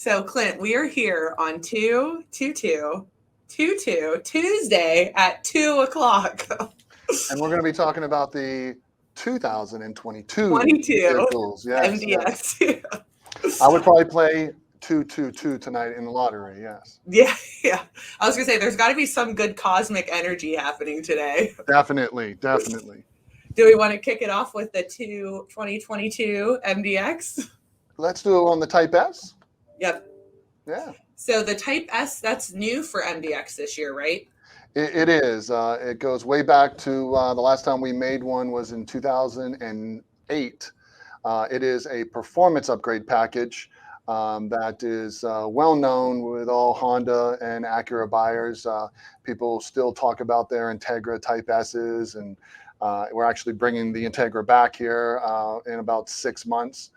So, Clint, we are here on 2/22/22 Tuesday at 2 o'clock. And we're going to be talking about the 2022 22 vehicles. Yes, yes. MDX. I would probably play 222 tonight in the lottery. Yes. Yeah. I was going to say, there's got to be some good cosmic energy happening today. Definitely. Do we want to kick it off with the 2022 MDX? Let's do it on the Type S. Yep. Yeah. So the Type S, that's new for MDX this year, right? It is. It goes way back to the last time we made one was in 2008. It is a performance upgrade package that is well known with all Honda and Acura buyers. People still talk about their Integra Type S's, and we're actually bringing the Integra back here in about 6 months.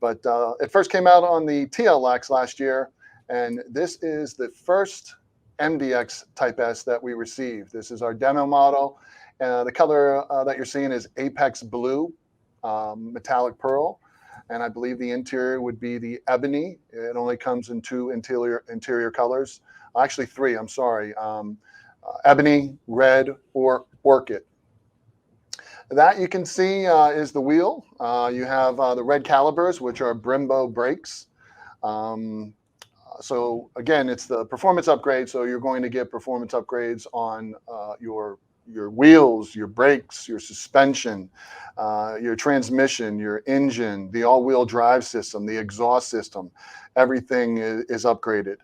But it first came out on the TLX last year, and this is the first MDX Type S that we received. This is our demo model. The color that you're seeing is Apex Blue, metallic pearl, and I believe the interior would be the Ebony. It only comes in two interior colors, actually three. I'm sorry, Ebony, Red, or Orchid. That you can see is the wheel. You have the red calipers, which are Brembo brakes. So again, it's the performance upgrade. So you're going to get performance upgrades on your wheels, your brakes, your suspension, your transmission, your engine, the all-wheel drive system, the exhaust system. Everything is upgraded.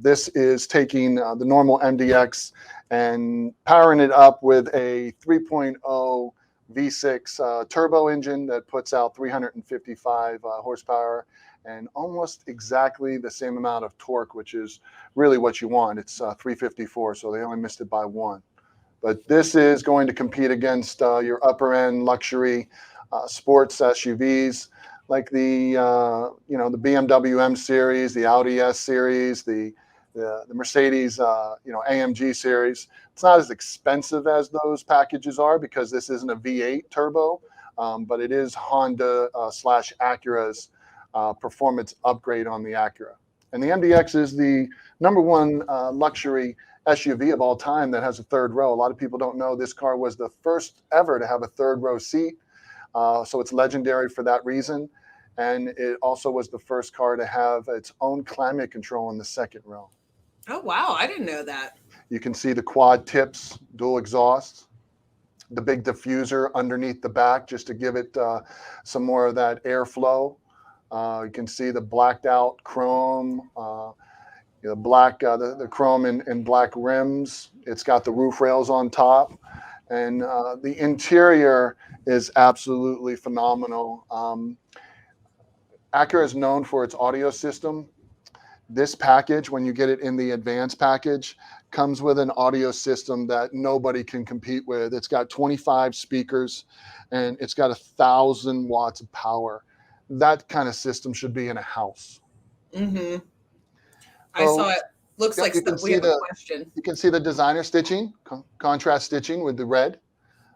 This is taking the normal MDX and powering it up with a 3.0 V6 turbo engine that puts out 355 horsepower and almost exactly the same amount of torque, which is really what you want. It's 354, so they only missed it by one. But this is going to compete against your upper end luxury sports SUVs like the the BMW M series, the Audi S series, the Mercedes AMG series. It's not as expensive as those packages are because this isn't a V8 turbo, but it is Honda slash Acura's performance upgrade on the Acura. And the MDX is the #1 luxury SUV of all time that has a third row. A lot of people don't know this car was the first ever to have a third row seat. So it's legendary for that reason. And it also was the first car to have its own climate control in the second row. Oh, wow. I didn't know that. You can see the quad tips, dual exhaust, the big diffuser underneath the back just to give it some more of that airflow. You can see the blacked out chrome, the chrome and black rims. It's got the roof rails on top, and the interior is absolutely phenomenal. Acura is known for its audio system. This package, when you get it in the advanced package, comes with an audio system that nobody can compete with. It's got 25 speakers, and it's got 1,000 watts of power. That kind of system should be in a house. Mm-hmm. I saw it. Looks like stuff. We have a question. You can see the designer stitching, contrast stitching with the red.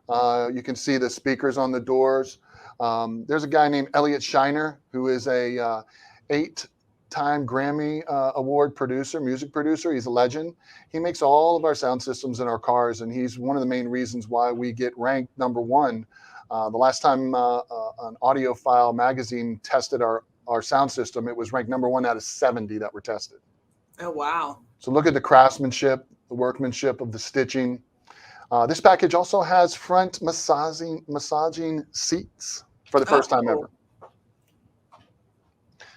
You can see the speakers on the doors. There's a guy named Elliot Shiner who is a 8-time Grammy Award music producer. He's a legend. He makes all of our sound systems in our cars, and he's one of the main reasons why we get ranked #1. The last time an Audiophile magazine tested our sound system, it was ranked #1 out of 70 that were tested. Oh, wow. So look at the craftsmanship, the workmanship of the stitching. This package also has front massaging seats for the first time ever.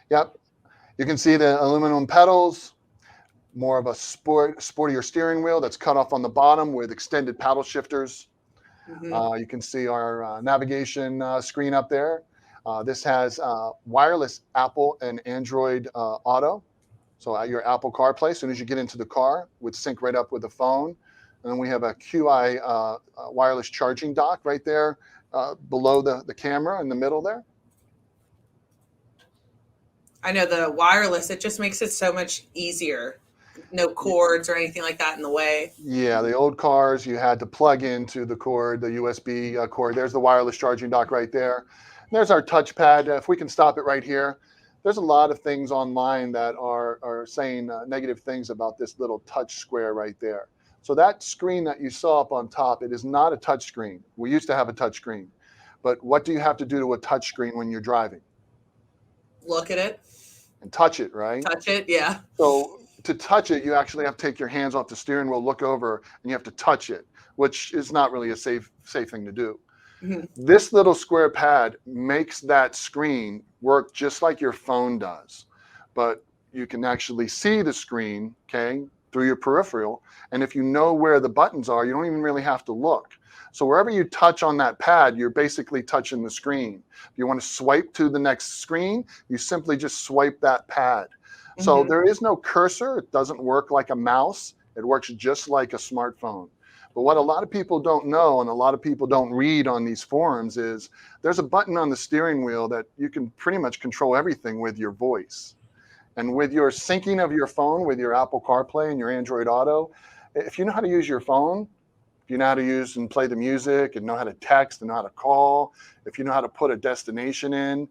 Yep. You can see the aluminum pedals, more of a sportier steering wheel that's cut off on the bottom with extended paddle shifters. Mm-hmm. You can see our navigation screen up there. This has wireless Apple and Android Auto. So at your Apple CarPlay, as soon as you get into the car, would sync right up with the phone. And then we have a QI wireless charging dock right there below the camera in the middle there. I know the wireless, it just makes it so much easier. No cords or anything like that in the way. Yeah, the old cars, you had to plug into the cord, the USB cord. There's the wireless charging dock right there. And there's our touchpad. If we can stop it right here. there's a lot of things online that are saying negative things about this little touch square right there. So that screen that you saw up on top, it is not a touch screen. We used to have a touch screen, but what do you have to do to a touch screen when you're driving? Look at it, And touch it, right? touch it. Yeah. So to touch it, you actually have to take your hands off the steering wheel, look over, and you have to touch it, which is not really a safe thing to do. Mhm. This little square pad makes that screen work just like your phone does, but you can actually see the screen, okay, through your peripheral. And if you know where the buttons are, you don't even really have to look. So wherever you touch on that pad, you're basically touching the screen. If you want to swipe to the next screen, you simply just swipe that pad. So Mhm. there is no cursor. It doesn't work like a mouse. It works just like a smartphone. But what a lot of people don't know, and a lot of people don't read on these forums, is there's a button on the steering wheel that you can pretty much control everything with your voice. And with your syncing of your phone with your Apple CarPlay and your Android Auto, if you know how to use your phone, if you know how to use and play the music and know how to text and know how to call, if you know how to put a destination in,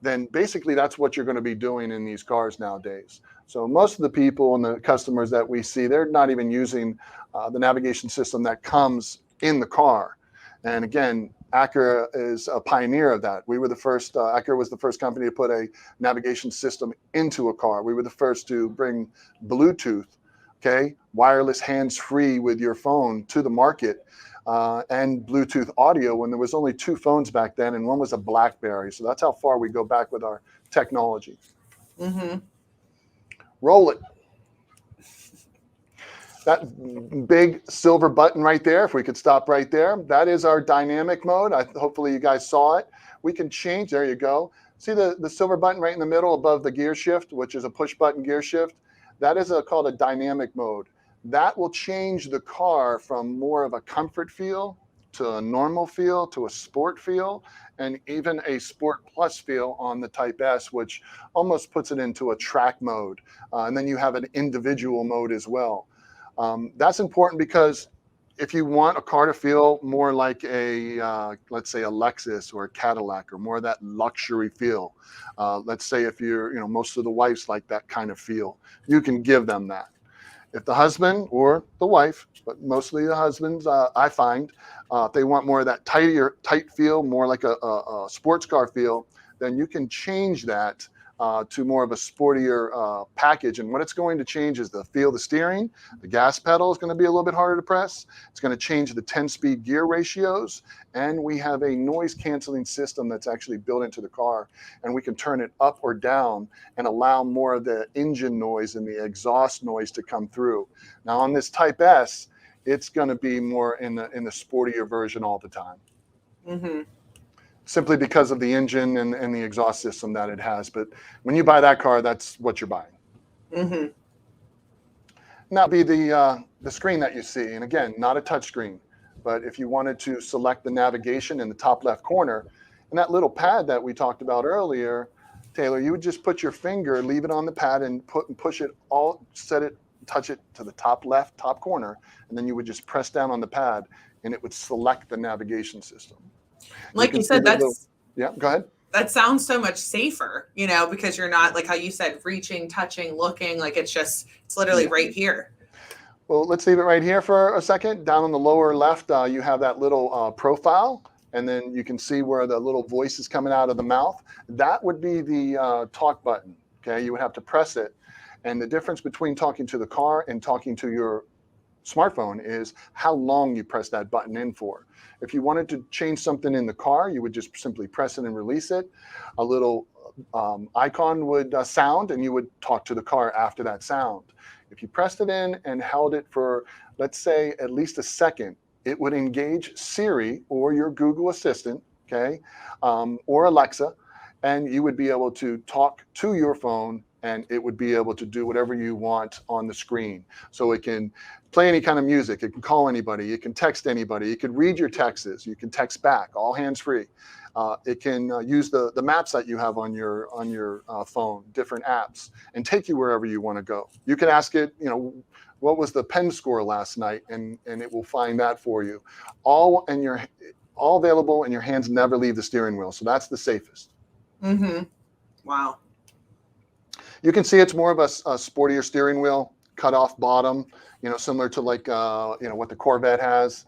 then basically that's what you're going to be doing in these cars nowadays. So most of the people and the customers that we see, they're not even using the navigation system that comes in the car. And again, Acura is a pioneer of that. We were the first, Acura was the first company to put a navigation system into a car. We were the first to bring Bluetooth, okay, wireless hands-free with your phone to the market, and Bluetooth audio when there was only two phones back then, and one was a BlackBerry. So that's how far we go back with our technology. Mhm. Roll it. That big silver button right there, if we could stop right there, that is our dynamic mode. Hopefully you guys saw it. We can change, there you go. See the silver button right in the middle above the gear shift, which is a push button gear shift? That is called a dynamic mode. That will change the car from more of a comfort feel to a normal feel to a sport feel, and even a sport plus feel on the Type S, which almost puts it into a track mode. And then you have an individual mode as well. That's important because if you want a car to feel more like a, let's say a Lexus or a Cadillac, or more of that luxury feel, let's say if you're, most of the wives like that kind of feel, you can give them that. If the husband or the wife, but mostly the husbands, I find, if they want more of that tight feel, more like a sports car feel, then you can change that to more of a sportier package. And what it's going to change is the feel of the steering. The gas pedal is going to be a little bit harder to press. It's going to change the 10-speed gear ratios. And we have a noise canceling system that's actually built into the car. And we can turn it up or down and allow more of the engine noise and the exhaust noise to come through. Now on this Type S, it's going to be more in the sportier version all the time. Mhm. Simply because of the engine and the exhaust system that it has. But when you buy that car, that's what you're buying. Mhm. And that'll be the screen that you see. And again, not a touch screen, but if you wanted to select the navigation in the top left corner, and that little pad that we talked about earlier, Taylor, you would just put your finger, leave it on the pad, and push it touch it to the top left, top corner, and then you would just press down on the pad, and it would select the navigation system. You Like can you see said, the little, yeah, go ahead. that sounds so much safer, because you're not, like how you said, reaching, touching, looking, like it's literally Yeah. right here. Well, let's leave it right here for a second. Down on the lower left, you have that little profile, and then you can see where the little voice is coming out of the mouth. That would be the talk button. Okay, you would have to press it. And the difference between talking to the car and talking to your smartphone is how long you press that button in for. If you wanted to change something in the car, you would just simply press it and release it. A little icon would sound, and you would talk to the car after that sound. If you pressed it in and held it for, let's say, at least a second, it would engage Siri or your Google Assistant, okay, or Alexa, and you would be able to talk to your phone, and it would be able to do whatever you want on the screen. So it can play any kind of music, it can call anybody, it can text anybody, it can read your texts, you can text back, all hands-free. It can use the maps that you have on your phone, different apps, and take you wherever you want to go. You can ask it, what was the pen score last night, and it will find that for you. All available, and your hands never leave the steering wheel. So that's the safest. Mm-hmm. Wow. You can see it's more of a sportier steering wheel, cut off bottom, similar to like, what the Corvette has.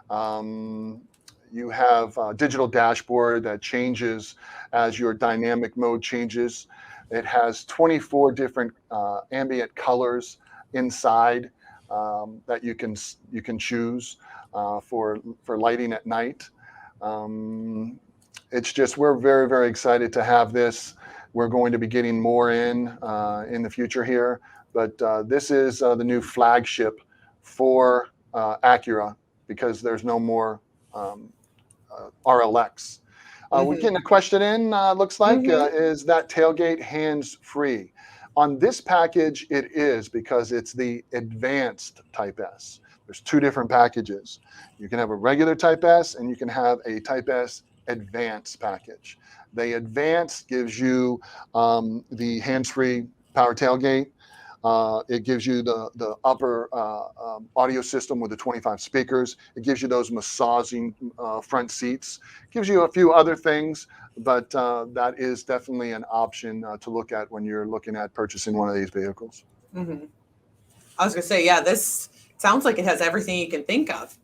You have a digital dashboard that changes as your dynamic mode changes. It has 24 different ambient colors inside that you can choose for lighting at night. It's just, we're very, very excited to have this. We're going to be getting more in the future here, but this is the new flagship for Acura, because there's no more RLX. We're getting a question in, looks like, is that tailgate hands-free? On this package, it is, because it's the advanced Type S. There's two different packages. You can have a regular Type S, and you can have a Type S Advanced package. The Advanced gives you the hands-free power tailgate. It gives you the upper audio system with the 25 speakers. It gives you those massaging front seats. It gives you a few other things, but that is definitely an option to look at when you're looking at purchasing one of these vehicles. I was gonna say, yeah, this sounds like it has everything you can think of.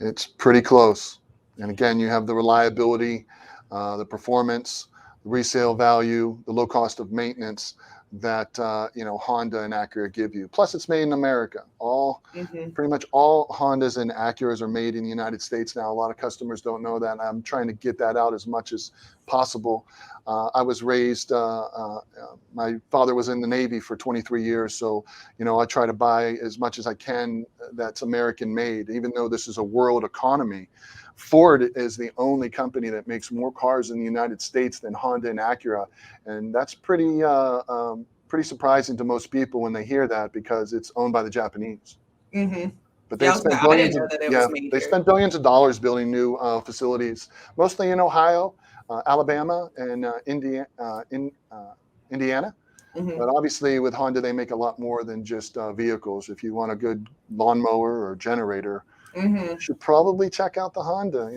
It's pretty close. And again, you have the reliability, the performance, the resale value, the low cost of maintenance that Honda and Acura give you. Plus, it's made in America. Pretty much all Hondas and Acuras are made in the United States now. A lot of customers don't know that. I'm trying to get that out as much as possible. I was raised, my father was in the Navy for 23 years, so I try to buy as much as I can that's American made, even though this is a world economy. Ford is the only company that makes more cars in the United States than Honda and Acura, and that's pretty surprising to most people when they hear that, because it's owned by the Japanese. But they spent billions. They spent billions of dollars building new facilities, mostly in Ohio, Alabama, and Indiana. But obviously, with Honda, they make a lot more than just vehicles. If you want a good lawnmower or generator, you should probably check out the Honda.